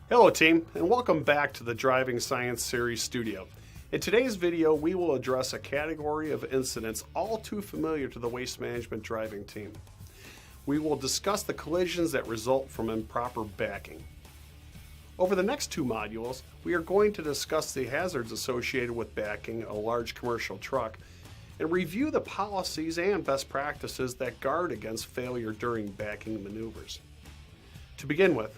Hello team, and welcome back to the Driving Science Series studio. In today's video, we will address a category of incidents all too familiar to the Waste Management driving team. We will discuss the collisions that result from improper backing. Over the next two modules, we are going to discuss the hazards associated with backing a large commercial truck and review the policies and best practices that guard against failure during backing maneuvers. To begin with,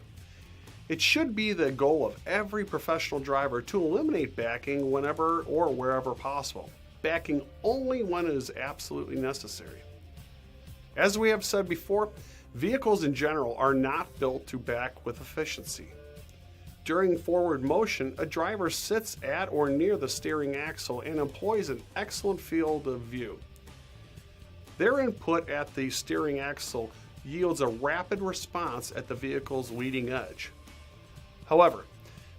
it should be the goal of every professional driver to eliminate backing whenever or wherever possible, backing only when it is absolutely necessary. As we have said before, vehicles in general are not built to back with efficiency. During forward motion, a driver sits at or near the steering axle and employs an excellent field of view. Their input at the steering axle yields a rapid response at the vehicle's leading edge. However,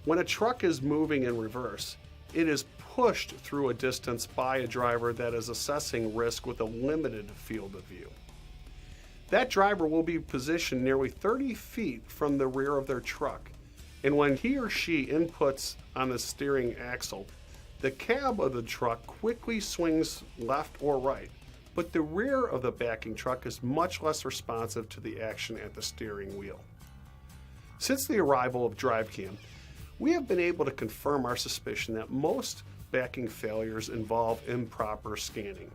when a truck is moving in reverse, it is pushed through a distance by a driver that is assessing risk with a limited field of view. That driver will be positioned nearly 30 feet from the rear of their truck, and when he or she inputs on the steering axle, the cab of the truck quickly swings left or right, but the rear of the backing truck is much less responsive to the action at the steering wheel. Since the arrival of DriveCam, we have been able to confirm our suspicion that most backing failures involve improper scanning.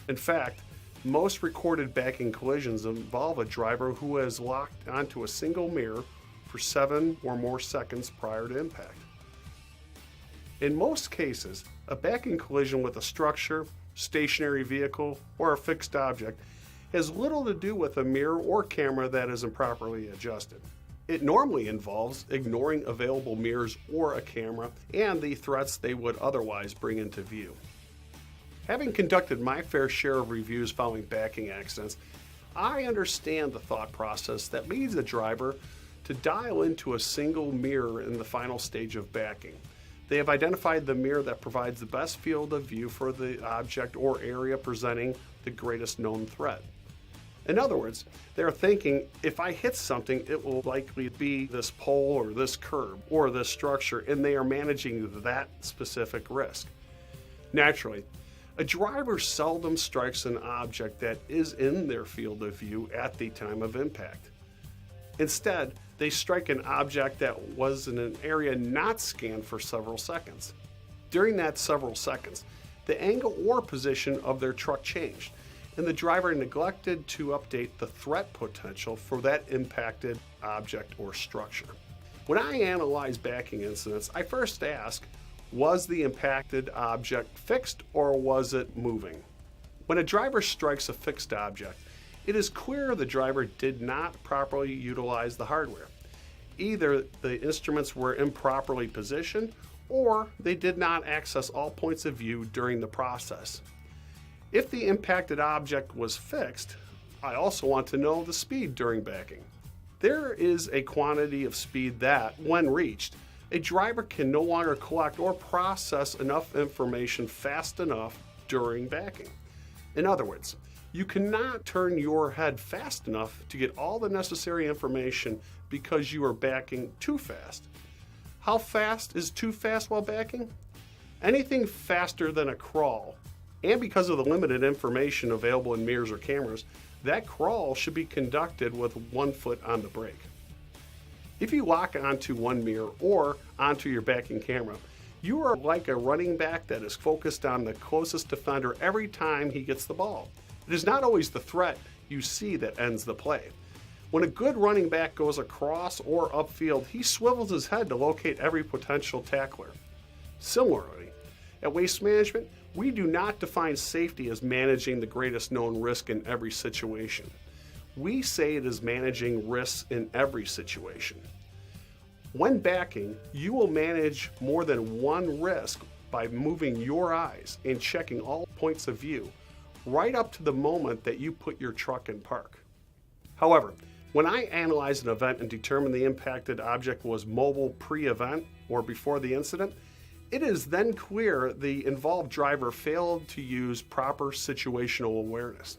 In fact, most recorded backing collisions involve a driver who has locked onto a single mirror for 7 or more seconds prior to impact. In most cases, a backing collision with a structure, stationary vehicle, or a fixed object has little to do with a mirror or camera that is improperly adjusted. It normally involves ignoring available mirrors or a camera and the threats they would otherwise bring into view. Having conducted my fair share of reviews following backing accidents, I understand the thought process that leads a driver to dial into a single mirror in the final stage of backing. They have identified the mirror that provides the best field of view for the object or area presenting the greatest known threat. In other words, they're thinking, if I hit something, it will likely be this pole or this curb or this structure, and they are managing that specific risk. Naturally, a driver seldom strikes an object that is in their field of view at the time of impact. Instead, they strike an object that was in an area not scanned for several seconds. During that several seconds, the angle or position of their truck changed, and the driver neglected to update the threat potential for that impacted object or structure. When I analyze backing incidents, I first ask, was the impacted object fixed or was it moving? When a driver strikes a fixed object, it is clear the driver did not properly utilize the hardware. Either the instruments were improperly positioned or they did not access all points of view during the process. If the impacted object was fixed, I also want to know the speed during backing. There is a quantity of speed that, when reached, a driver can no longer collect or process enough information fast enough during backing. In other words, you cannot turn your head fast enough to get all the necessary information because you are backing too fast. How fast is too fast while backing? Anything faster than a crawl. And because of the limited information available in mirrors or cameras, that crawl should be conducted with one foot on the brake. If you lock onto one mirror or onto your backing camera, you are like a running back that is focused on the closest defender every time he gets the ball. It is not always the threat you see that ends the play. When a good running back goes across or upfield, he swivels his head to locate every potential tackler. Similarly, at Waste Management, we do not define safety as managing the greatest known risk in every situation. We say it is managing risks in every situation. When backing, you will manage more than one risk by moving your eyes and checking all points of view, right up to the moment that you put your truck in park. However, when I analyze an event and determine the impacted object was mobile pre-event or before the incident, it is then clear the involved driver failed to use proper situational awareness.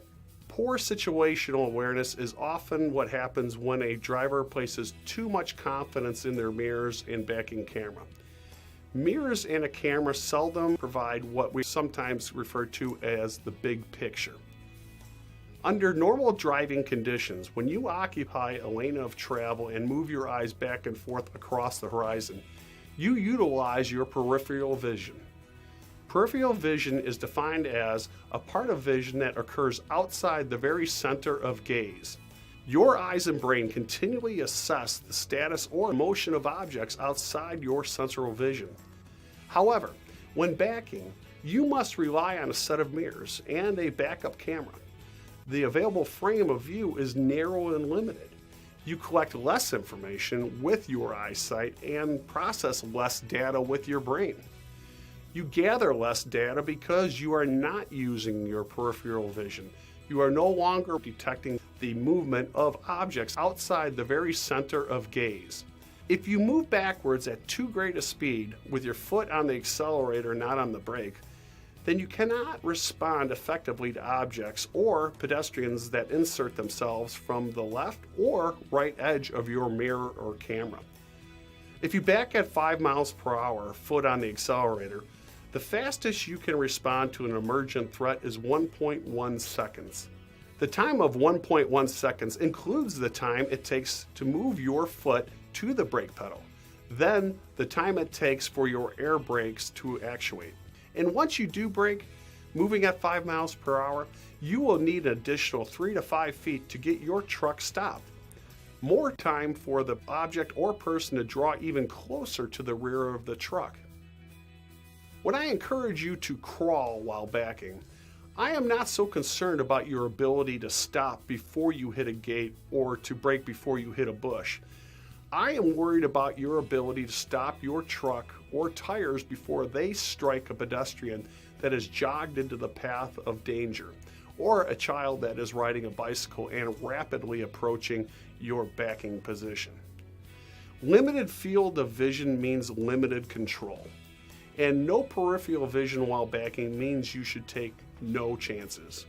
Poor situational awareness is often what happens when a driver places too much confidence in their mirrors and backing camera. Mirrors and a camera seldom provide what we sometimes refer to as the big picture. Under normal driving conditions, when you occupy a lane of travel and move your eyes back and forth across the horizon, you utilize your peripheral vision. Peripheral vision is defined as a part of vision that occurs outside the very center of gaze. Your eyes and brain continually assess the status or motion of objects outside your central vision. However, when backing, you must rely on a set of mirrors and a backup camera. The available frame of view is narrow and limited. You collect less information with your eyesight and process less data with your brain. You gather less data because you are not using your peripheral vision. You are no longer detecting the movement of objects outside the very center of gaze. If you move backwards at too great a speed with your foot on the accelerator, not on the brake, then you cannot respond effectively to objects or pedestrians that insert themselves from the left or right edge of your mirror or camera. If you back at 5 miles per hour, foot on the accelerator, the fastest you can respond to an emergent threat is 1.1 seconds. The time of 1.1 seconds includes the time it takes to move your foot to the brake pedal, then the time it takes for your air brakes to actuate. And once you do brake, moving at 5 miles per hour, you will need an additional 3 to 5 feet to get your truck stopped. More time for the object or person to draw even closer to the rear of the truck. When I encourage you to crawl while backing, I am not so concerned about your ability to stop before you hit a gate or to brake before you hit a bush. I am worried about your ability to stop your truck or tires before they strike a pedestrian that has jogged into the path of danger, or a child that is riding a bicycle and rapidly approaching your backing position. Limited field of vision means limited control. And no peripheral vision while backing means you should take no chances.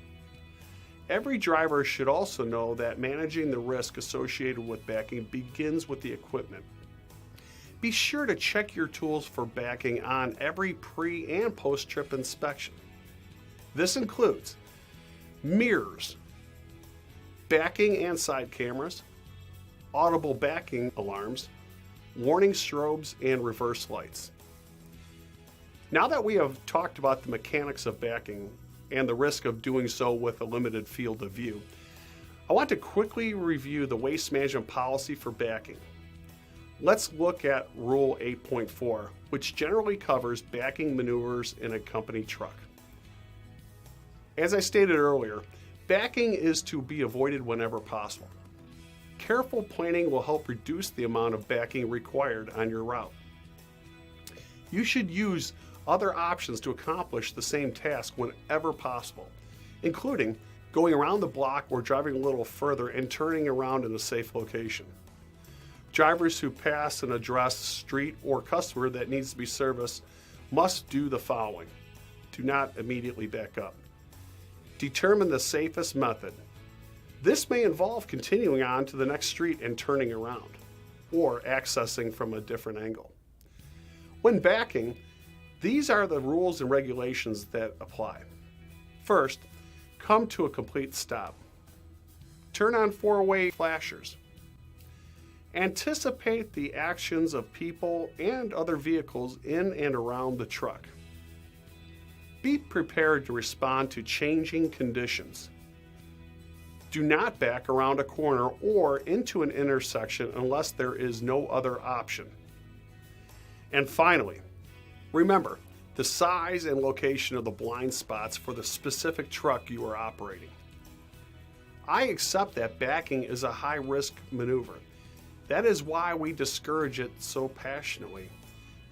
Every driver should also know that managing the risk associated with backing begins with the equipment. Be sure to check your tools for backing on every pre- and post-trip inspection. This includes mirrors, backing and side cameras, audible backing alarms, warning strobes, and reverse lights. Now that we have talked about the mechanics of backing and the risk of doing so with a limited field of view, I want to quickly review the waste management policy for backing. Let's look at Rule 8.4, which generally covers backing maneuvers in a company truck. As I stated earlier, backing is to be avoided whenever possible. Careful planning will help reduce the amount of backing required on your route. You should use other options to accomplish the same task whenever possible, including going around the block or driving a little further and turning around in a safe location. Drivers who pass an addressed street or customer that needs to be serviced must do the following. Do not immediately back up. Determine the safest method. This may involve continuing on to the next street and turning around, or accessing from a different angle. When backing, these are the rules and regulations that apply. First, come to a complete stop. Turn on four-way flashers. Anticipate the actions of people and other vehicles in and around the truck. Be prepared to respond to changing conditions. Do not back around a corner or into an intersection unless there is no other option. And finally, remember the size and location of the blind spots for the specific truck you are operating. I accept that backing is a high-risk maneuver. That is why we discourage it so passionately.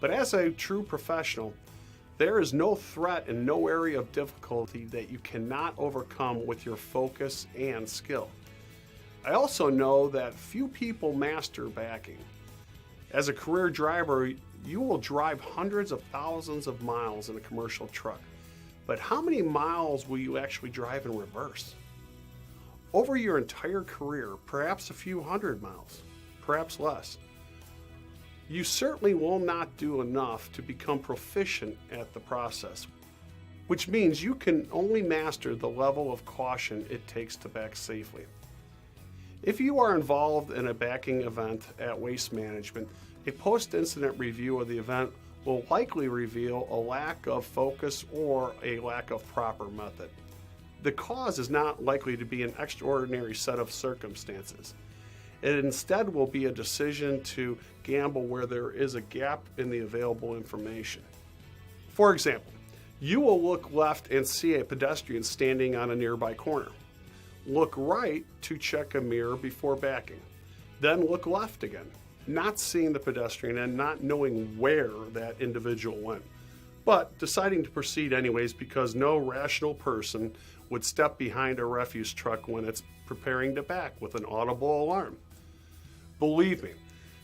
But as a true professional, there is no threat and no area of difficulty that you cannot overcome with your focus and skill. I also know that few people master backing. As a career driver, you will drive hundreds of thousands of miles in a commercial truck. But how many miles will you actually drive in reverse? over your entire career, perhaps a few hundred miles, perhaps less. You certainly will not do enough to become proficient at the process, which means you can only master the level of caution it takes to back safely. If you are involved in a backing event at Waste Management, a post-incident review of the event will likely reveal a lack of focus or a lack of proper method. The cause is not likely to be an extraordinary set of circumstances. It instead will be a decision to gamble where there is a gap in the available information. For example, you will look left and see a pedestrian standing on a nearby corner. Look right to check a mirror before backing. Then look left again, not seeing the pedestrian and not knowing where that individual went, but deciding to proceed anyways because no rational person would step behind a refuse truck when it's preparing to back with an audible alarm. Believe me,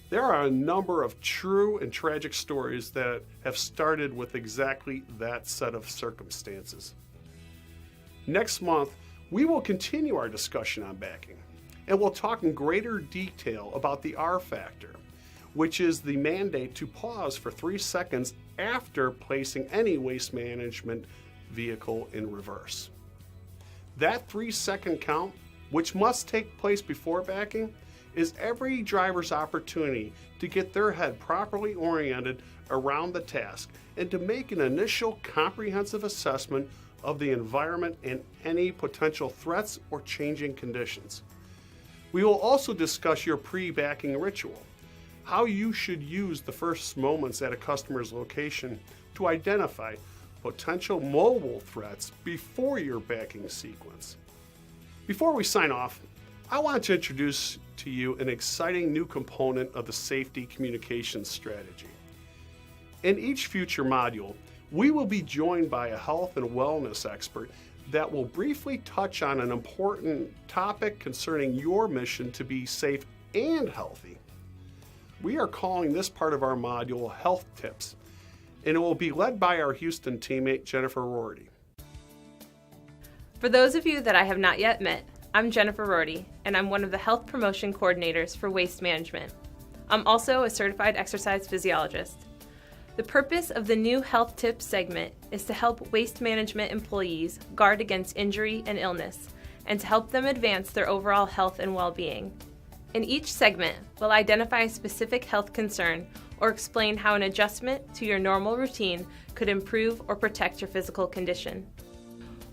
there are a number of true and tragic stories that have started with exactly that set of circumstances. Next month, we will continue our discussion on backing, and we'll talk in greater detail about the R factor, which is the mandate to pause for 3 seconds after placing any waste management vehicle in reverse. That 3-second count, which must take place before backing, is every driver's opportunity to get their head properly oriented around the task and to make an initial comprehensive assessment of the environment and any potential threats or changing conditions. We will also discuss your pre-backing ritual, how you should use the first moments at a customer's location to identify potential mobile threats before your backing sequence. Before we sign off, I want to introduce to you an exciting new component of the safety communications strategy. In each future module, we will be joined by a health and wellness expert that will briefly touch on an important topic concerning your mission to be safe and healthy. We are calling this part of our module Health Tips, and it will be led by our Houston teammate, Jennifer Rorty. For those of you that I have not yet met, I'm Jennifer Rorty, and I'm one of the health promotion coordinators for Waste Management. I'm also a certified exercise physiologist. The purpose of the new Health Tips segment is to help waste management employees guard against injury and illness, and to help them advance their overall health and well-being. In each segment, we'll identify a specific health concern or explain how an adjustment to your normal routine could improve or protect your physical condition.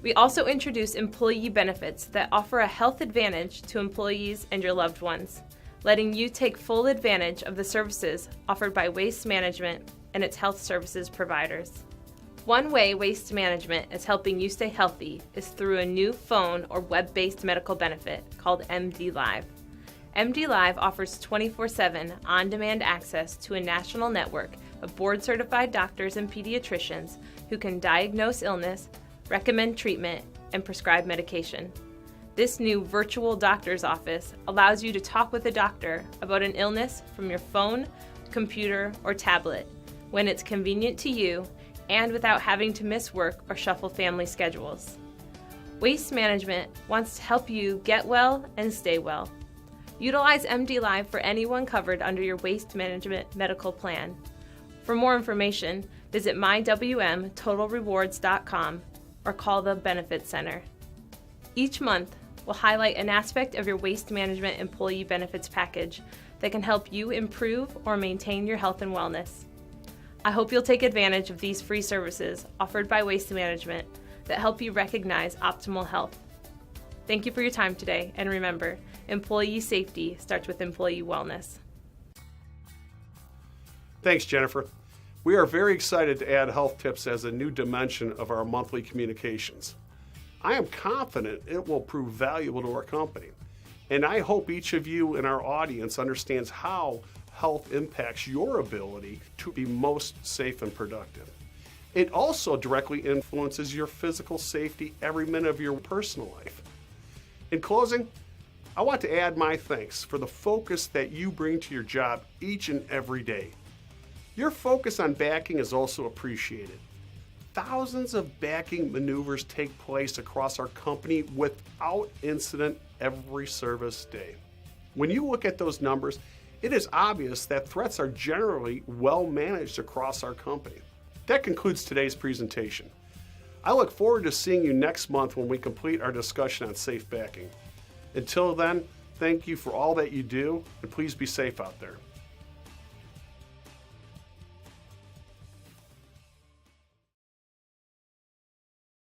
We also introduce employee benefits that offer a health advantage to employees and your loved ones, letting you take full advantage of the services offered by Waste Management and its health services providers. One way Waste Management is helping you stay healthy is through a new phone or web-based medical benefit called MD Live. MD Live offers 24/7 on-demand access to a national network of board-certified doctors and pediatricians who can diagnose illness, recommend treatment, and prescribe medication. This new virtual doctor's office allows you to talk with a doctor about an illness from your phone, computer, or tablet when it's convenient to you and without having to miss work or shuffle family schedules. Waste Management wants to help you get well and stay well. Utilize MD Live for anyone covered under your Waste Management medical plan. For more information, visit mywmtotalrewards.com or call the Benefits Center. Each month, we'll highlight an aspect of your Waste Management employee benefits package that can help you improve or maintain your health and wellness. I hope you'll take advantage of these free services offered by Waste Management that help you recognize optimal health. Thank you for your time today, and remember, employee safety starts with employee wellness. Thanks, Jennifer. We are very excited to add health tips as a new dimension of our monthly communications. I am confident it will prove valuable to our company, and I hope each of you in our audience understands how health impacts your ability to be most safe and productive. It also directly influences your physical safety every minute of your personal life. In closing, I want to add my thanks for the focus that you bring to your job each and every day. Your focus on backing is also appreciated. thousands of backing maneuvers take place across our company without incident every service day. When you look at those numbers, it is obvious that threats are generally well managed across our company. That concludes today's presentation. I look forward to seeing you next month when we complete our discussion on safe backing. Until then, thank you for all that you do, and please be safe out there.